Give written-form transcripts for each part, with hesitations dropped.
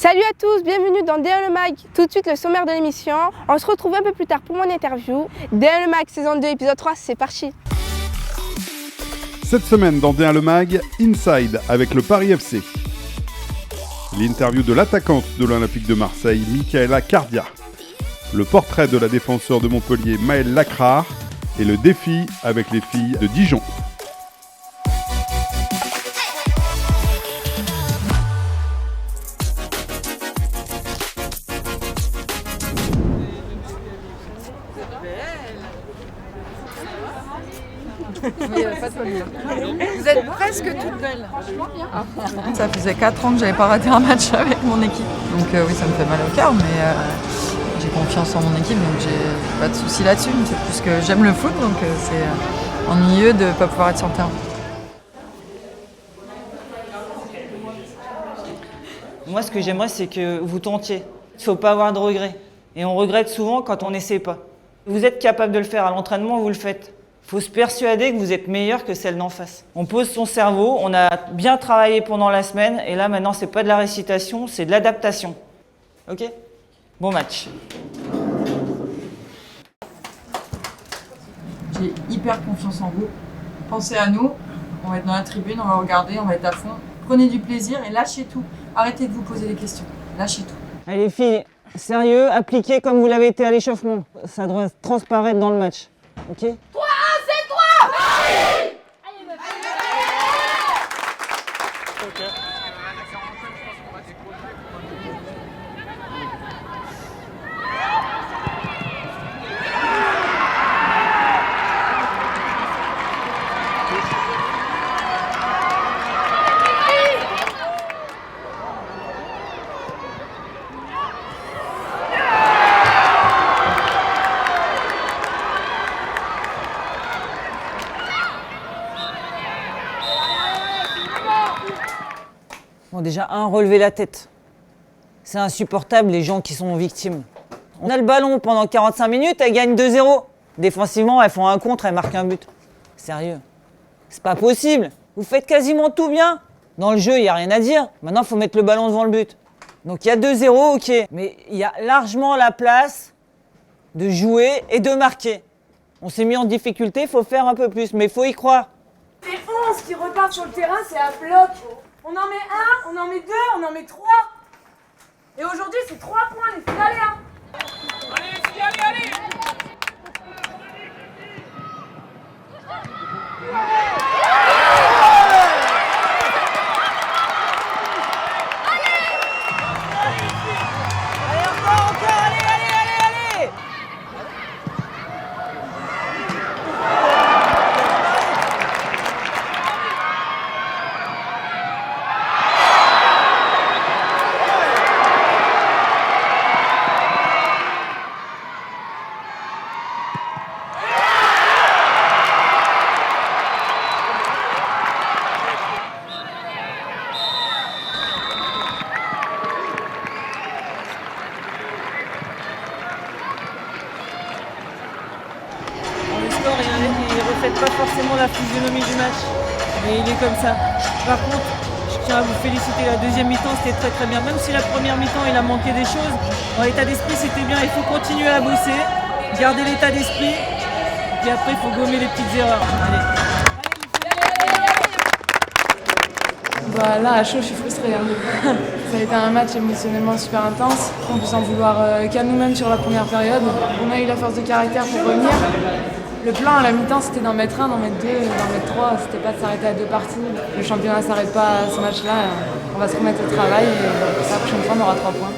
Salut à tous, bienvenue dans D1 le Mag. Tout de suite le sommaire de l'émission. On se retrouve un peu plus tard pour mon interview. D1 le Mag saison 2 épisode 3, c'est parti. Cette semaine dans D1 le Mag, Inside avec le Paris FC. L'interview de l'attaquante de l'Olympique de Marseille, Michaela Cardia. Le portrait de la défenseur de Montpellier, Maëlle Lacrard. Et le défi avec les filles de Dijon. Vous êtes presque toutes belles. Ça faisait 4 ans que j'avais pas raté un match avec mon équipe. Donc oui, ça me fait mal au cœur, mais j'ai confiance en mon équipe, donc j'ai pas de soucis là-dessus. C'est plus que j'aime le foot, donc c'est ennuyeux de ne pas pouvoir être sur le terrain. Moi, ce que j'aimerais, c'est que vous tentiez. Il ne faut pas avoir de regrets. Et on regrette souvent quand on n'essaie pas. Vous êtes capable de le faire à l'entraînement, vous le faites. Il faut se persuader que vous êtes meilleur que celle d'en face. On pose son cerveau, on a bien travaillé pendant la semaine, et là maintenant c'est pas de la récitation, c'est de l'adaptation. Ok ? Bon match. J'ai hyper confiance en vous. Pensez à nous, on va être dans la tribune, on va regarder, on va être à fond. Prenez du plaisir et lâchez tout. Arrêtez de vous poser des questions. Lâchez tout. Allez les filles, sérieux, appliquez comme vous l'avez été à l'échauffement. Ça doit transparaître dans le match. Ok ? Bon, déjà, relever la tête. C'est insupportable, les gens qui sont victimes. On a le ballon pendant 45 minutes, elles gagnent 2-0. Défensivement, elles font un contre, elles marquent un but. Sérieux. C'est pas possible. Vous faites quasiment tout bien. Dans le jeu, il n'y a rien à dire. Maintenant, il faut mettre le ballon devant le but. Donc, il y a 2-0, ok. Mais il y a largement la place de jouer et de marquer. On s'est mis en difficulté, il faut faire un peu plus, mais il faut y croire. C'est 11 qui repartent sur le terrain, c'est à bloc. On en met 1, on en met 2, on en met 3. Et aujourd'hui, c'est 3 points, les filles, allez, hein. Allez, les filles, allez. Allez, encore, allez. Le score, il ne reflète pas forcément la physionomie du match, mais il est comme ça. Par contre, je tiens à vous féliciter, la deuxième mi-temps c'était très bien, même si la première mi-temps il a manqué des choses, dans l'état d'esprit c'était bien, il faut continuer à bosser, garder l'état d'esprit, puis après il faut gommer les petites erreurs. Allez. Bah là, à chaud, je suis frustrée. Hein. Ça a été un match émotionnellement super intense. On peut s'en vouloir qu'à nous-mêmes sur la première période. On a eu la force de caractère pour revenir. Le plan à la mi-temps, c'était d'en mettre 1, d'en mettre 2, d'en mettre 3. C'était pas de s'arrêter à 2 parties. Le championnat s'arrête pas à ce match-là. On va se remettre au travail et la prochaine fois, on aura 3 points.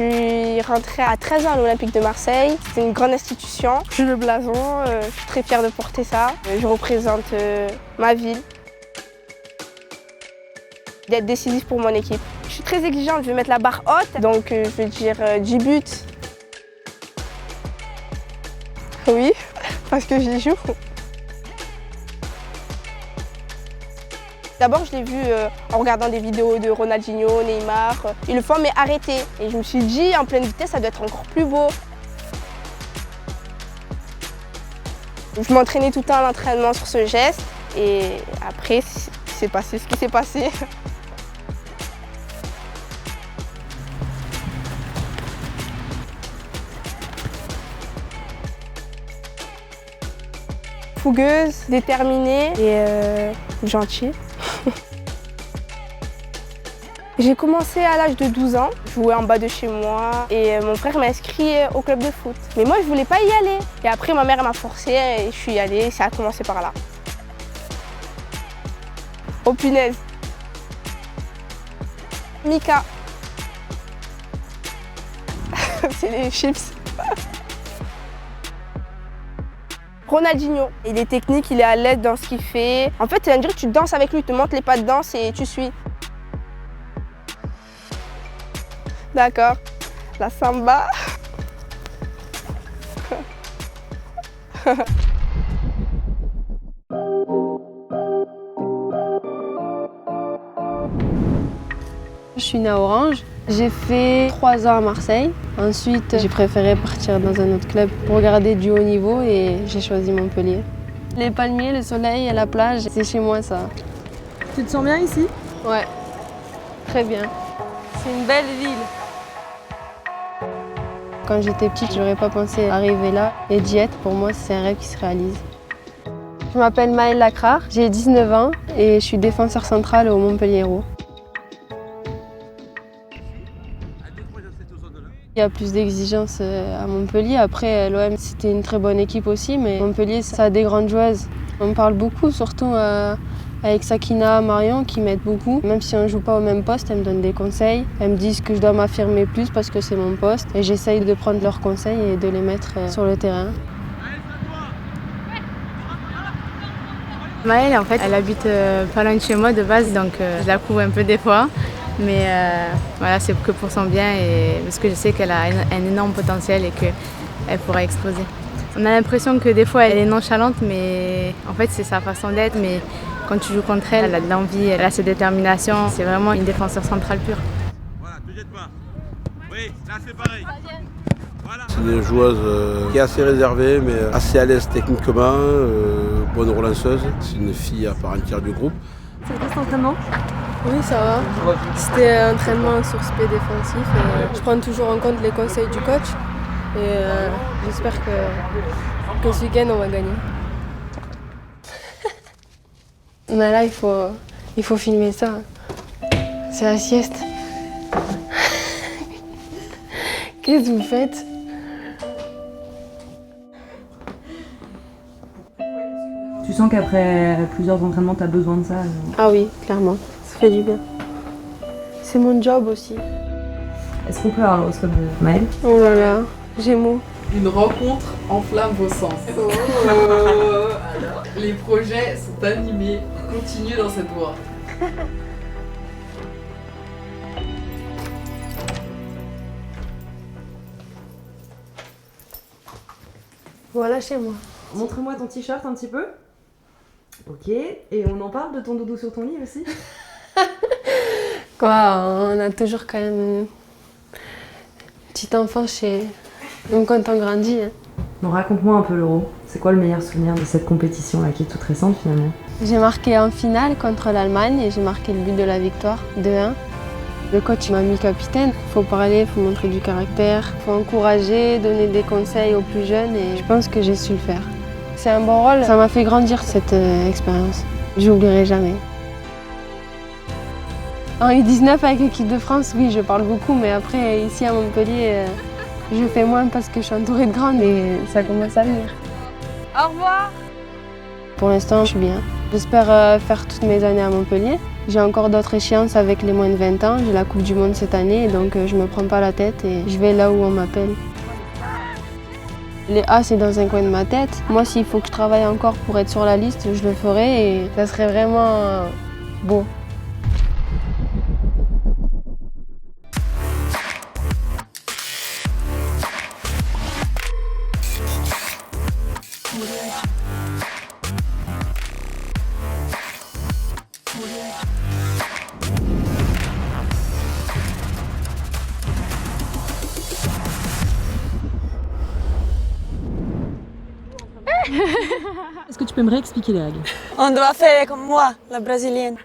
suis rentrée à 13 ans à l'Olympique de Marseille. C'est une grande institution. J'ai le blason, je suis très fière de porter ça. Je représente ma ville. D'être décisif pour mon équipe. Je suis très exigeante, je vais mettre la barre haute, donc je vais dire 10 buts. Oui, parce que j'y joue. D'abord, je l'ai vu en regardant des vidéos de Ronaldinho, Neymar. Ils le font, mais arrêtez. Et je me suis dit, en pleine vitesse, ça doit être encore plus beau. Je m'entraînais tout le temps à l'entraînement sur ce geste. Et après, c'est passé ce qui s'est passé. Fougueuse, déterminée et gentille. J'ai commencé à l'âge de 12 ans, jouer en bas de chez moi et mon frère m'a inscrit au club de foot. Mais moi je voulais pas y aller. Et après ma mère m'a forcé et je suis y allée et ça a commencé par là. Oh punaise. Mika. C'est les chips. Ronaldinho, il est technique, il est à l'aise dans ce qu'il fait. En fait, on dirait que tu danses avec lui, il te montre les pas de danse et tu suis. D'accord, la samba. Je suis née à Orange. J'ai fait 3 ans à Marseille. Ensuite, j'ai préféré partir dans un autre club pour regarder du haut niveau et j'ai choisi Montpellier. Les palmiers, le soleil et la plage, c'est chez moi ça. Tu te sens bien ici? Ouais, très bien. C'est une belle ville. Quand j'étais petite, j'aurais pas pensé arriver là. Et d'y être, pour moi, c'est un rêve qui se réalise. Je m'appelle Maëlle Lacrar, j'ai 19 ans et je suis défenseur central au Montpellier Hérault. Il y a plus d'exigences à Montpellier. Après, l'OM, c'était une très bonne équipe aussi, mais Montpellier, ça a des grandes joueuses. On parle beaucoup, surtout avec Sakina, Marion, qui m'aident beaucoup. Même si on ne joue pas au même poste, elles me donnent des conseils. Elles me disent que je dois m'affirmer plus parce que c'est mon poste. Et j'essaye de prendre leurs conseils et de les mettre sur le terrain. Maëlle, en fait, elle habite pas loin de chez moi de base, donc je la couvre un peu des fois. Mais voilà, c'est que pour son bien et parce que je sais qu'elle a un énorme potentiel et qu'elle pourra exploser. On a l'impression que des fois elle est nonchalante, mais en fait c'est sa façon d'être. Mais quand tu joues contre elle, elle a de l'envie, elle a cette détermination. C'est vraiment une défenseur centrale pure. Voilà, te jette pas. Oui, là c'est pareil. Voilà. C'est une joueuse qui est assez réservée, mais assez à l'aise techniquement, bonne relanceuse. C'est une fille à part entière du groupe. Ça passe l'entraînement? Oui, ça va. C'était un entraînement sur spé défensif. Je prends toujours en compte les conseils du coach. Et j'espère que ce week-end, on va gagner. Mais là, il faut filmer ça. C'est la sieste. Qu'est-ce que vous faites? Tu sens qu'après plusieurs entraînements, tu as besoin de ça? Ah oui, clairement. Ça fait du bien. C'est mon job aussi. Est-ce qu'on peut avoir l'horoscope de Maëlle? Oh là là, Gémeaux. Une rencontre enflamme vos sens. Alors, les projets sont animés. Continuez dans cette voie. Voilà chez moi. Montre-moi ton t-shirt un petit peu. Ok, et on en parle de ton doudou sur ton lit aussi? Quoi, on a toujours quand même une petite enfance chez... Donc quand on grandit. Hein. Donc raconte-moi un peu l'Euro. C'est quoi le meilleur souvenir de cette compétition-là qui est toute récente finalement? J'ai marqué en finale contre l'Allemagne et j'ai marqué le but de la victoire, 2-1. Le coach m'a mis capitaine. Faut parler, faut montrer du caractère, faut encourager, donner des conseils aux plus jeunes et je pense que j'ai su le faire. C'est un bon rôle, ça m'a fait grandir cette expérience. J'oublierai jamais. En U19 avec l'équipe de France, oui, je parle beaucoup, mais après ici à Montpellier, je fais moins parce que je suis entourée de grandes et ça commence à venir. Au revoir. Pour l'instant, je suis bien. J'espère faire toutes mes années à Montpellier. J'ai encore d'autres échéances avec les moins de 20 ans. J'ai la Coupe du Monde cette année, donc je me prends pas la tête et je vais là où on m'appelle. Les A, c'est dans un coin de ma tête. Moi, s'il faut que je travaille encore pour être sur la liste, je le ferai et ça serait vraiment beau. Est-ce que tu peux me réexpliquer les règles? On doit faire comme moi, la brésilienne.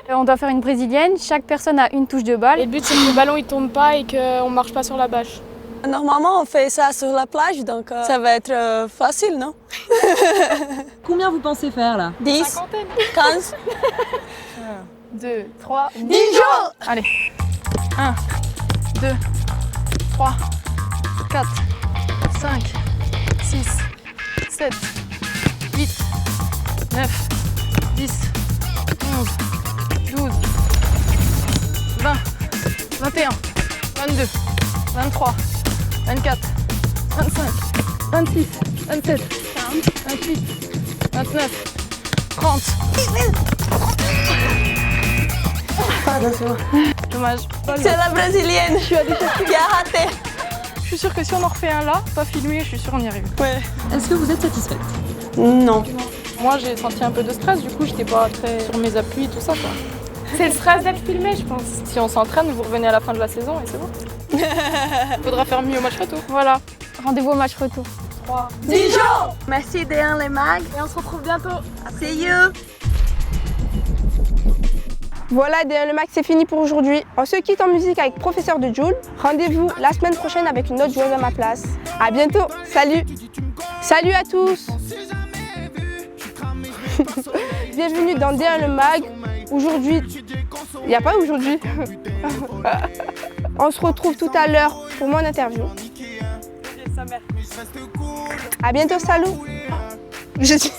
On doit faire une brésilienne, chaque personne a une touche de balle. Et le but c'est que le ballon il tombe pas et qu'on marche pas sur la bâche. Normalement on fait ça sur la plage, donc ça va être facile, non? Combien vous pensez faire là? 10, 15. 1, 2, 3, 10 jours. Allez. 1, 2, 3, 4, 5, 6, 7, 8, 9, 10, 11, 12, 20, 21, 22, 23, 24, 25, 26, 27, 28, 29, 30. Dommage. C'est la brésilienne qui a raté. Je suis sûre que si on en refait un là, pas filmé, je suis sûre on y arrive. Ouais. Est-ce que vous êtes satisfaite? Non. Moi j'ai senti un peu de stress, du coup j'étais pas très sur mes appuis, tout ça quoi. C'est le stress d'être filmé je pense. Si on s'entraîne, vous revenez à la fin de la saison et c'est bon. Faudra faire mieux au match retour. Voilà. Rendez-vous au match retour. 3, 10 jours. Merci D1 les mags. Et on se retrouve bientôt. See you. Voilà, D1 Le Mag, c'est fini pour aujourd'hui. On se quitte en musique avec Professeur de Joule. Rendez-vous la semaine prochaine avec une autre joueuse à ma place. À bientôt, salut. Salut à tous. Bienvenue dans D1 Le Mag. Aujourd'hui, il n'y a pas aujourd'hui. On se retrouve tout à l'heure pour mon interview. À bientôt, salut. Je dis...